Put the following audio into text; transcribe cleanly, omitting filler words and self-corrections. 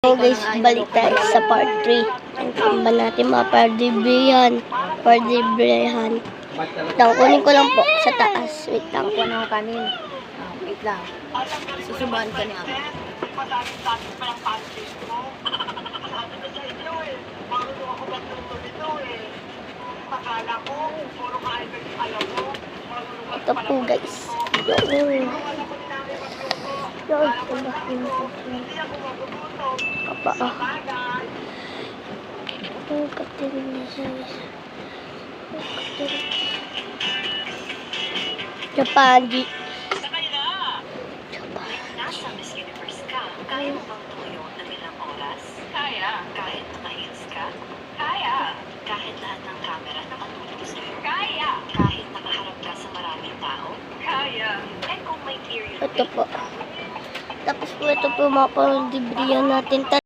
So guys, balik tayo sa part 3. Ang kamba natin mga pardibrehan. Lang, kunin ko lang po sa taas. Wait lang. Kuha na ako kanin. Wait lang. Susubahan ka niya. Ito po guys. Kapaa. Oh, katilin na siya. Japandi. Nasa Miss Universe ka, kaya mo bang tumayo ng ilang oras? Kaya. Kahit naka-heels ka? Kaya. Kahit lahat ng camera nakatutok sa'yo? Kaya. Kahit nakaharap ka sa maraming tao? Kaya. Eh kung may period Ito po. Tapos po ito po mga pang-debriyan natin.